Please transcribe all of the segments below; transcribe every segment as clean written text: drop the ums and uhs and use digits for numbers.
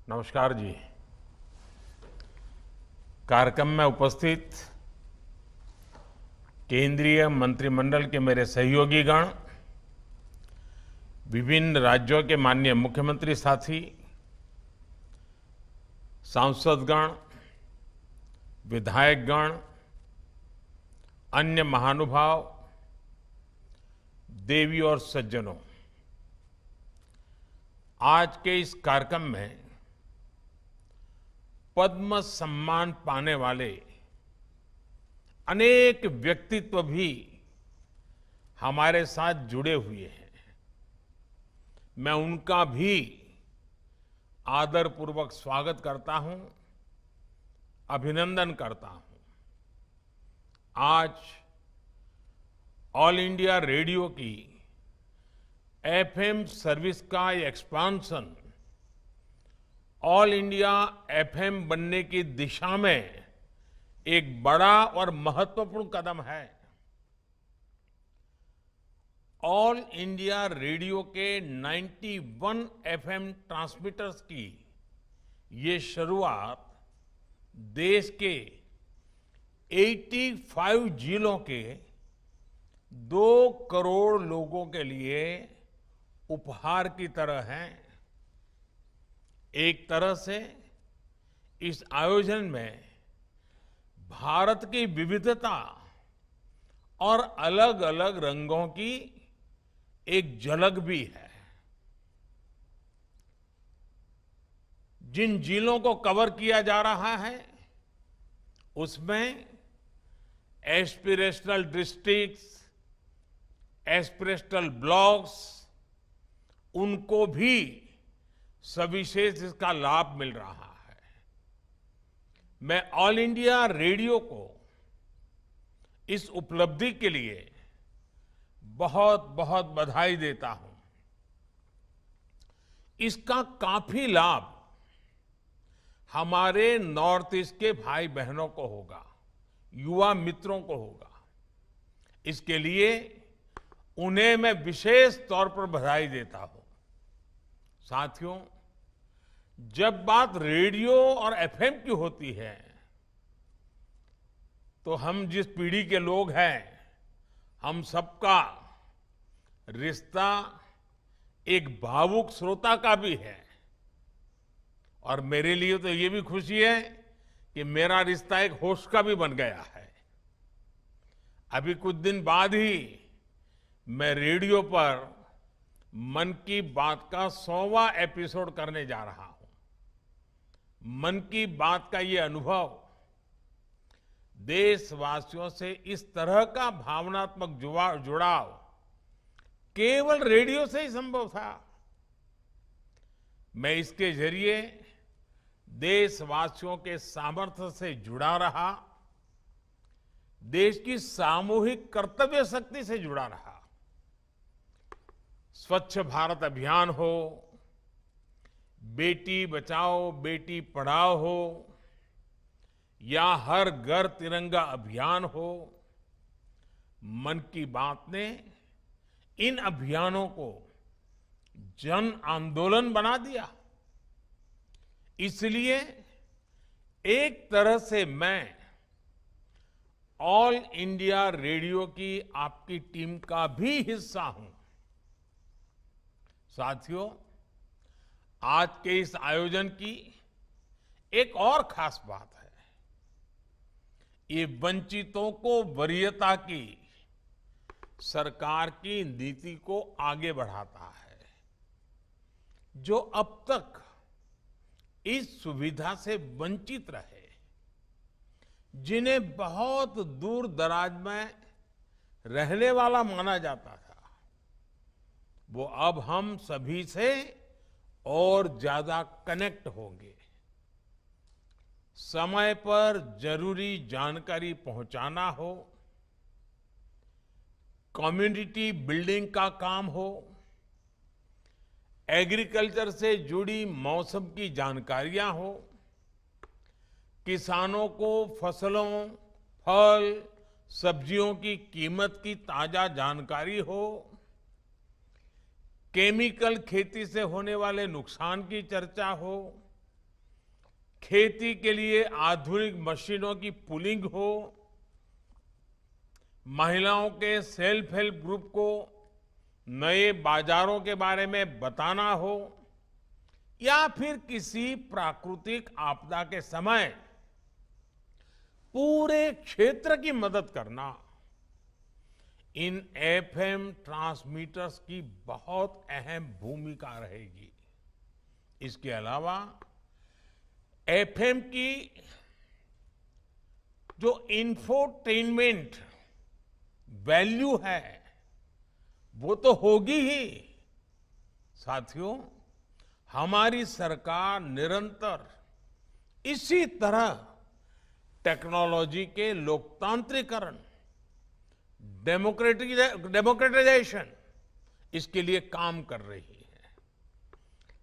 नमस्कार जी। कार्यक्रम में उपस्थित केंद्रीय मंत्रिमंडल के मेरे सहयोगीगण, विभिन्न राज्यों के माननीय मुख्यमंत्री साथी, सांसदगण, विधायकगण, अन्य महानुभाव, देवी और सज्जनों, आज के इस कार्यक्रम में पद्म सम्मान पाने वाले अनेक व्यक्तित्व भी हमारे साथ जुड़े हुए हैं। मैं उनका भी आदरपूर्वक स्वागत करता हूं, अभिनंदन करता हूं। आज ऑल इंडिया रेडियो की एफएम सर्विस का एक्सपेंशन ऑल इंडिया एफएम बनने की दिशा में एक बड़ा और महत्वपूर्ण कदम है। ऑल इंडिया रेडियो के 91 एफएम ट्रांसमीटर्स की ये शुरुआत देश के 85 जिलों के 2 करोड़ लोगों के लिए उपहार की तरह है। एक तरह से इस आयोजन में भारत की विविधता और अलग अलग रंगों की एक झलक भी है। जिन जिलों को कवर किया जा रहा है उसमें एस्पिरेशनल डिस्ट्रिक्ट्स, एस्पिरेशनल ब्लॉक्स, उनको भी सविशेष इसका लाभ मिल रहा है। मैं ऑल इंडिया रेडियो को इस उपलब्धि के लिए बहुत बहुत बधाई देता हूं। इसका काफी लाभ हमारे नॉर्थ ईस्ट के भाई बहनों को होगा, युवा मित्रों को होगा। इसके लिए उन्हें मैं विशेष तौर पर बधाई देता हूं। साथियों, जब बात रेडियो और एफएम की होती है तो हम जिस पीढ़ी के लोग हैं, हम सबका रिश्ता एक भावुक श्रोता का भी है। और मेरे लिए तो ये भी खुशी है कि मेरा रिश्ता एक होस्ट का भी बन गया है। अभी कुछ दिन बाद ही मैं रेडियो पर मन की बात का 100वां एपिसोड करने जा रहा हूं। मन की बात का ये अनुभव देशवासियों से इस तरह का भावनात्मक जुड़ाव केवल रेडियो से ही संभव था। मैं इसके जरिए देशवासियों के सामर्थ्य से जुड़ा रहा, देश की सामूहिक कर्तव्य शक्ति से जुड़ा रहा। स्वच्छ भारत अभियान हो, बेटी बचाओ बेटी पढ़ाओ हो, या हर घर तिरंगा अभियान हो, मन की बात ने इन अभियानों को जन आंदोलन बना दिया। इसलिए एक तरह से मैं ऑल इंडिया रेडियो की आपकी टीम का भी हिस्सा हूं। साथियों, आज के इस आयोजन की एक और खास बात है। ये वंचितों को वरीयता की सरकार की नीति को आगे बढ़ाता है, जो अब तक इस सुविधा से वंचित रहे, जिन्हें बहुत दूर दराज में रहने वाला माना जाता था, वो अब हम सभी से और ज्यादा कनेक्ट होंगे। समय पर जरूरी जानकारी पहुंचाना हो, कम्युनिटी बिल्डिंग का काम हो, एग्रीकल्चर से जुड़ी मौसम की जानकारियां हो, किसानों को फसलों, फल, सब्जियों की कीमत की ताजा जानकारी हो, केमिकल खेती से होने वाले नुकसान की चर्चा हो, खेती के लिए आधुनिक मशीनों की पुलिंग हो, महिलाओं के सेल्फ हेल्प ग्रुप को नए बाजारों के बारे में बताना हो, या फिर किसी प्राकृतिक आपदा के समय पूरे क्षेत्र की मदद करना, इन एफएम ट्रांसमीटर्स की बहुत अहम भूमिका रहेगी। इसके अलावा एफएम की जो इंफोटेनमेंट वैल्यू है वो तो होगी ही। साथियों, हमारी सरकार निरंतर इसी तरह टेक्नोलॉजी के लोकतांत्रिकरण, डेमोक्रेटाइजेशन, इसके लिए काम कर रही है।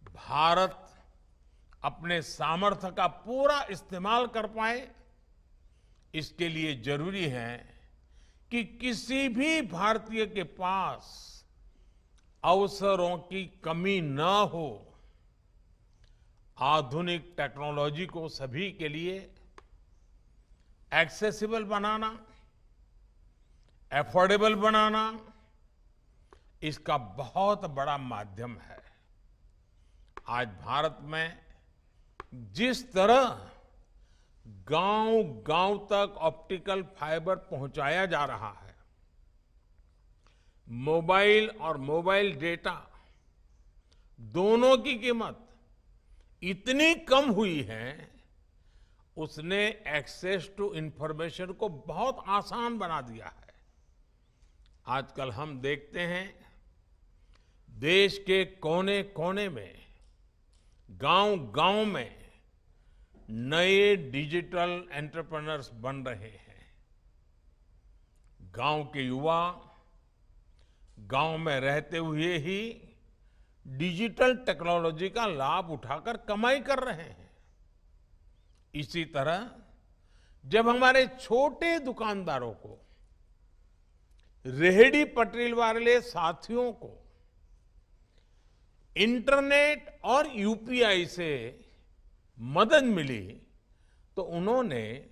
भारत अपने सामर्थ्य का पूरा इस्तेमाल कर पाए, इसके लिए जरूरी है कि किसी भी भारतीय के पास अवसरों की कमी न हो। आधुनिक टेक्नोलॉजी को सभी के लिए एक्सेसिबल बनाना, अफोर्डेबल बनाना, इसका बहुत बड़ा माध्यम है। आज भारत में जिस तरह गांव-गांव तक ऑप्टिकल फाइबर पहुंचाया जा रहा है, मोबाइल और मोबाइल डेटा दोनों की कीमत इतनी कम हुई है, उसने एक्सेस टू इंफॉर्मेशन को बहुत आसान बना दिया है। आजकल हम देखते हैं देश के कोने-कोने में, गांव-गांव में नए डिजिटल एंटरप्रेन्योर्स बन रहे हैं। गांव के युवा गांव में रहते हुए ही डिजिटल टेक्नोलॉजी का लाभ उठाकर कमाई कर रहे हैं। इसी तरह जब हमारे छोटे दुकानदारों को, रेहड़ी पटरी वाले साथियों को इंटरनेट और यूपीआई से मदद मिली, तो उन्होंने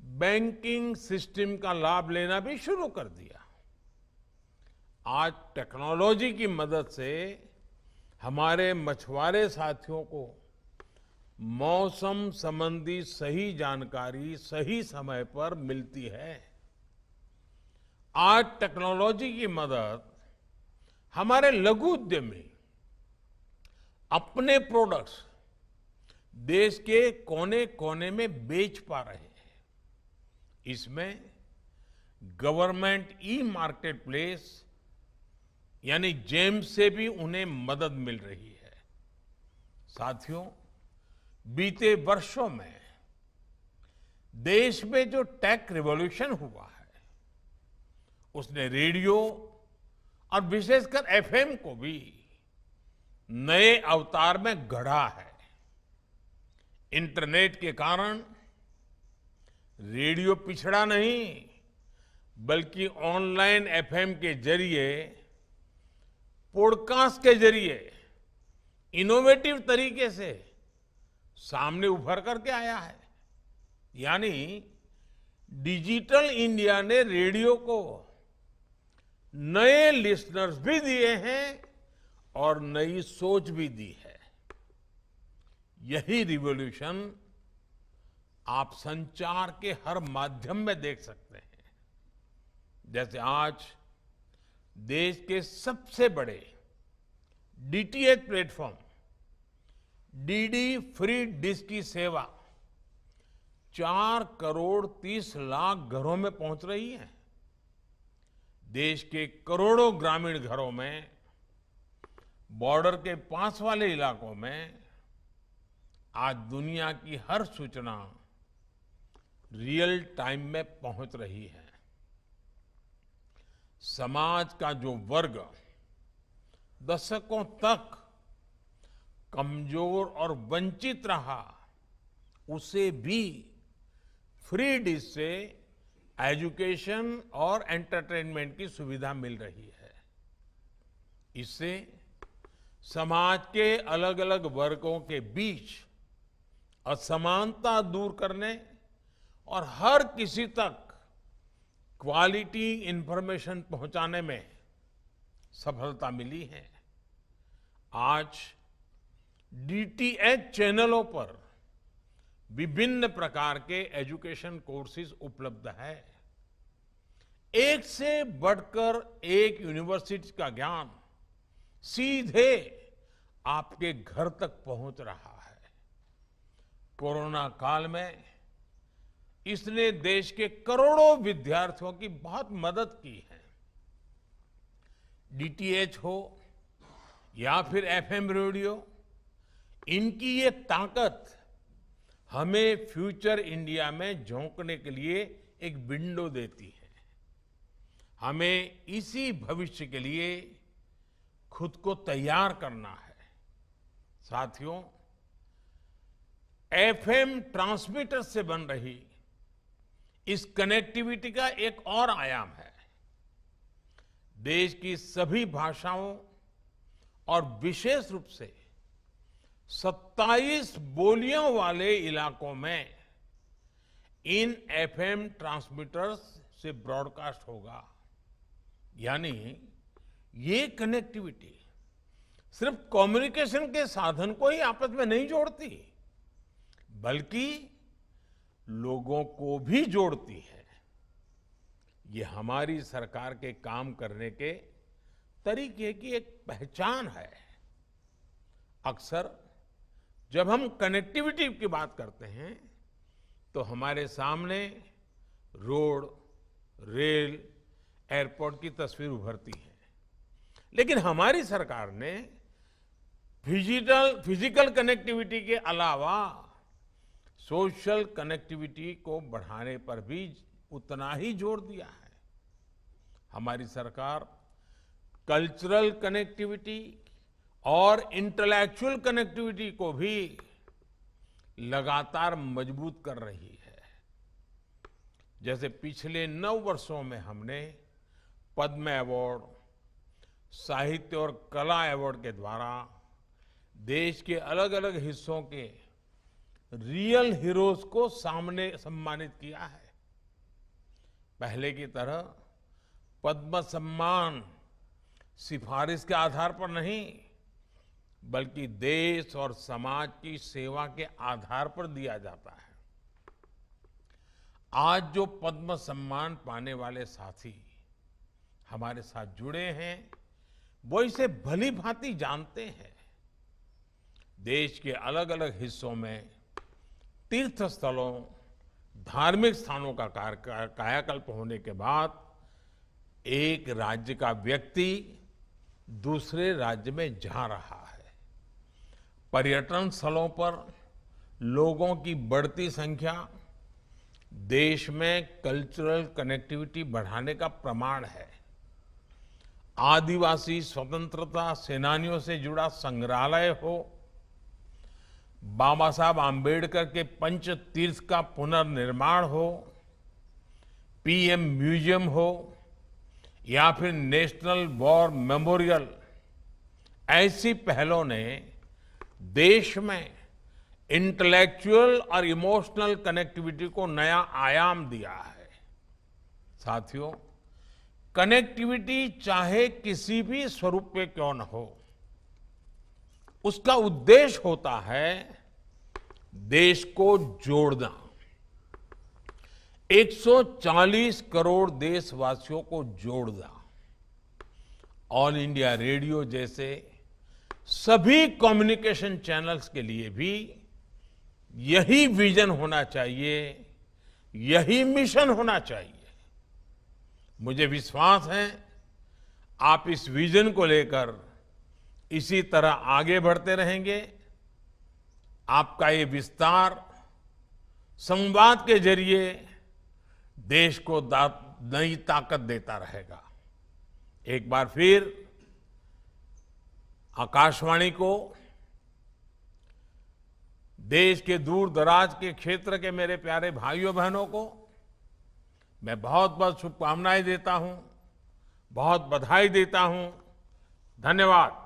बैंकिंग सिस्टम का लाभ लेना भी शुरू कर दिया। आज टेक्नोलॉजी की मदद से हमारे मछुआरे साथियों को मौसम संबंधी सही जानकारी सही समय पर मिलती है। आज टेक्नोलॉजी की मदद हमारे लघु उद्यमी अपने प्रोडक्ट्स देश के कोने-कोने में बेच पा रहे हैं। इसमें गवर्नमेंट ई मार्केट प्लेस यानी जेम से भी उन्हें मदद मिल रही है। साथियों, बीते वर्षों में देश में जो टेक रिवॉल्यूशन हुआ है, उसने रेडियो और विशेषकर एफएम को भी नए अवतार में गढ़ा है। इंटरनेट के कारण रेडियो पिछड़ा नहीं, बल्कि ऑनलाइन एफएम के जरिए, पॉडकास्ट के जरिए इनोवेटिव तरीके से सामने उभर करके आया है। यानी डिजिटल इंडिया ने रेडियो को नए लिसनर्स भी दिए हैं और नई सोच भी दी है। यही रिवॉल्यूशन आप संचार के हर माध्यम में देख सकते हैं। जैसे आज देश के सबसे बड़े DTH platform DD free dish की सेवा 4 करोड़ 30 लाख घरों में पहुंच रही है। देश के करोड़ों ग्रामीण घरों में, बॉर्डर के पास वाले इलाकों में आज दुनिया की हर सूचना रियल टाइम में पहुंच रही है। समाज का जो वर्ग दशकों तक कमजोर और वंचित रहा, उसे भी फ्री डिश से एजुकेशन और एंटरटेनमेंट की सुविधा मिल रही है। इससे समाज के अलग अलग वर्गों के बीच असमानता दूर करने और हर किसी तक क्वालिटी इंफॉर्मेशन पहुंचाने में सफलता मिली है। आज डीटीएच चैनलों पर विभिन्न प्रकार के एजुकेशन कोर्सेज उपलब्ध है। एक से बढ़कर एक यूनिवर्सिटी का ज्ञान सीधे आपके घर तक पहुंच रहा है। कोरोना काल में इसने देश के करोड़ों विद्यार्थियों की बहुत मदद की है। डीटीएच हो या फिर एफएम रेडियो, इनकी ये ताकत हमें फ्यूचर इंडिया में झोंकने के लिए एक विंडो देती है। हमें इसी भविष्य के लिए खुद को तैयार करना है। साथियों, एफएम ट्रांसमीटर से बन रही इस कनेक्टिविटी का एक और आयाम है। देश की सभी भाषाओं और विशेष रूप से 27 बोलियों वाले इलाकों में इन एफएम ट्रांसमीटर्स से ब्रॉडकास्ट होगा। यानी ये कनेक्टिविटी सिर्फ कम्युनिकेशन के साधन को ही आपस में नहीं जोड़ती, बल्कि लोगों को भी जोड़ती है। ये हमारी सरकार के काम करने के तरीके की एक पहचान है। अक्सर जब हम कनेक्टिविटी की बात करते हैं तो हमारे सामने रोड, रेल, एयरपोर्ट की तस्वीर उभरती है। लेकिन हमारी सरकार ने फिजिकल कनेक्टिविटी के अलावा सोशल कनेक्टिविटी को बढ़ाने पर भी उतना ही जोर दिया है। हमारी सरकार कल्चरल कनेक्टिविटी और इंटेलेक्चुअल कनेक्टिविटी को भी लगातार मजबूत कर रही है। जैसे पिछले 9 वर्षों में हमने पद्म अवार्ड, साहित्य और कला अवार्ड के द्वारा देश के अलग अलग हिस्सों के रियल हीरोज को सामने सम्मानित किया है। पहले की तरह पद्म सम्मान सिफारिश के आधार पर नहीं, बल्कि देश और समाज की सेवा के आधार पर दिया जाता है। आज जो पद्म सम्मान पाने वाले साथी हमारे साथ जुड़े हैं, वो इसे भली भांति जानते हैं। देश के अलग अलग हिस्सों में तीर्थ स्थलों, धार्मिक स्थानों का कायाकल्प होने के बाद एक राज्य का व्यक्ति दूसरे राज्य में जा रहा है। पर्यटन स्थलों पर लोगों की बढ़ती संख्या देश में कल्चरल कनेक्टिविटी बढ़ाने का प्रमाण है। आदिवासी स्वतंत्रता सेनानियों से जुड़ा संग्रहालय हो, बाबा साहब आम्बेडकर के पंच तीर्थ का पुनर्निर्माण हो, पीएम म्यूजियम हो या फिर नेशनल वॉर मेमोरियल, ऐसी पहलों ने देश में इंटेलेक्चुअल और इमोशनल कनेक्टिविटी को नया आयाम दिया है। साथियों, कनेक्टिविटी चाहे किसी भी स्वरूप में क्यों न हो, उसका उद्देश्य होता है देश को जोड़ना। 140 करोड़ देशवासियों को जोड़ना। ऑल इंडिया रेडियो जैसे सभी कम्युनिकेशन चैनल्स के लिए भी यही विजन होना चाहिए, यही मिशन होना चाहिए। मुझे विश्वास है आप इस विजन को लेकर इसी तरह आगे बढ़ते रहेंगे। आपका ये विस्तार संवाद के जरिए देश को नई ताकत देता रहेगा। एक बार फिर आकाशवाणी को, देश के दूर दराज के क्षेत्र के मेरे प्यारे भाइयों बहनों को मैं बहुत बहुत शुभकामनाएं देता हूं, बहुत बधाई देता हूं। धन्यवाद।